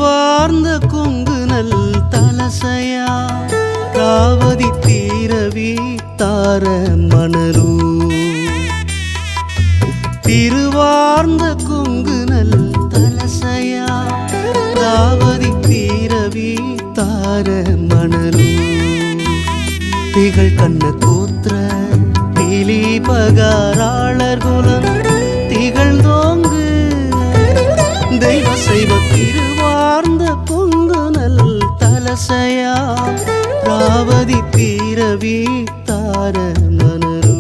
திருவார்ந்த கொங்கு நல் தலசையா ராவதி தீரவி தார மணலூர். திருவார்ந்த கொங்கு நல் தலசையா ராவதி தீரவி தார மணலூர். திகழ் கண்ண கோத்திர திலி பகாராளர் குலம் திகழ்ந்தோங்கு தெய்வ சைவ திருவார்ந்த கொங்கு நல் தலசையா ராவதி தீரவி தார மணலூர்.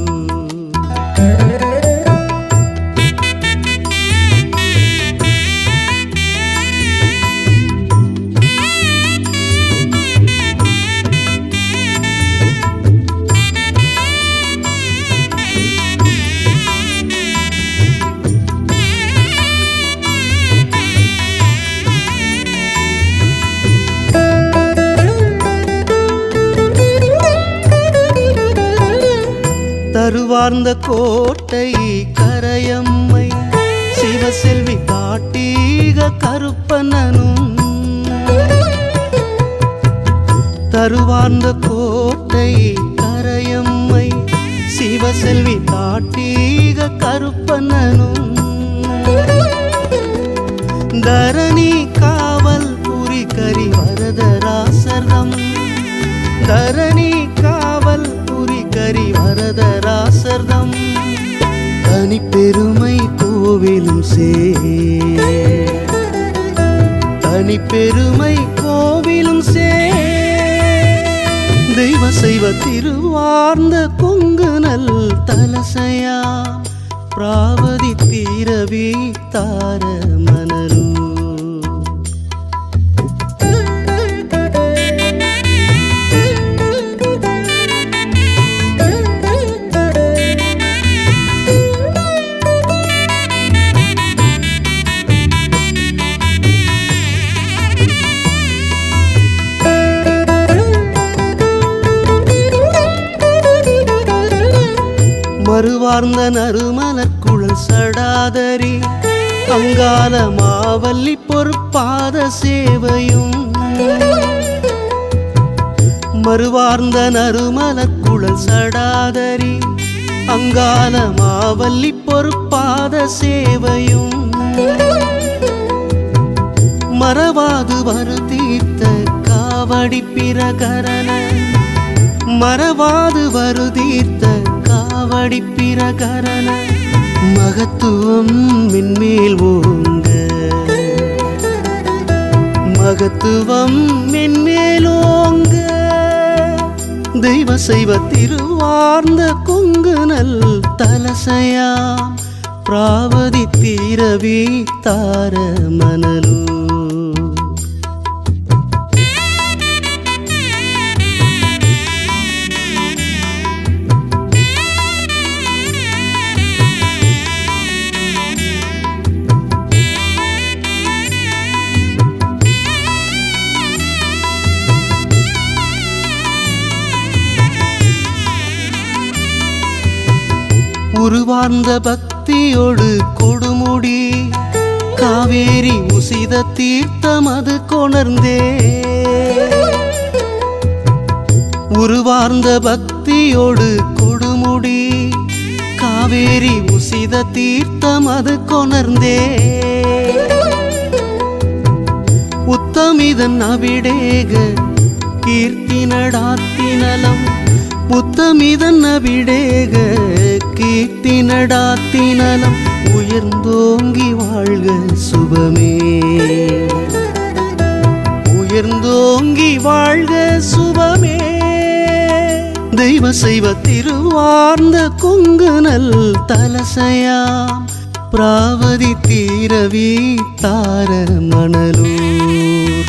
தருவார்ந்த கோட்டை கரையம்மை சிவசெல்வி காட்டீக கருப்பனனும். தருவார்ந்த கோட்டை கரையம்மை சிவசெல்வி காட்டீக கருப்பனனும். தரணி காவல் புரி கரி வரதராசர்தம். தரணி காவல் புரி கரி வரதராசர்தம். தனி பெருமை கோவிலும் சே தனி பெருமை கோவிலும் சே தெய்வ சைவ திருவார்ந்த கொங்கு நல் தலசையா ராவதி தீரவி தார மணலூர். மறுவார்ந்த நறுமலர் குழல் சடாதரி அங்கால மாவல்லி பொறுப்பாத சேவையும். மறுவார்ந்த நறுமலர் குழல் சடாதரி அங்கால மாவல்லி பொறுப்பாத சேவையும். மறவாது வரு தீர்த்த காவடி பிரகரண. மறவாது வரு தீர்த்த காவடி பிரகரண. மகத்துவம் மென்மேல் ஓங்க. மகத்துவம் மென்மேலோங்க தெய்வ சைவ திருவார்ந்த கொங்கு நல் தலசையா ராவதி தீரவி தார மணலூர். உருவார்ந்த பக்தியோடு கொடுமுடி காவேரி உசித தீர்த்தம் அது கொணர்ந்தே. உருவார்ந்த பக்தியோடு கொடுமுடி காவேரி உசித தீர்த்தம் அது கொணர்ந்தே. உத்தமிதன் அவிடேக கீர்த்தி நடாத்தினலம். உத்தமிதன் அவிடேக கீர்த்தி நடாத்தினலம். உயர்ந்தோங்கி வாழ்க சுபமே. உயர்ந்தோங்கி வாழ்க சுபமே தெய்வ சைவ திருவார்ந்த கொங்கு நல் தலசையா ராவதி தீரவி தார மணலூர்.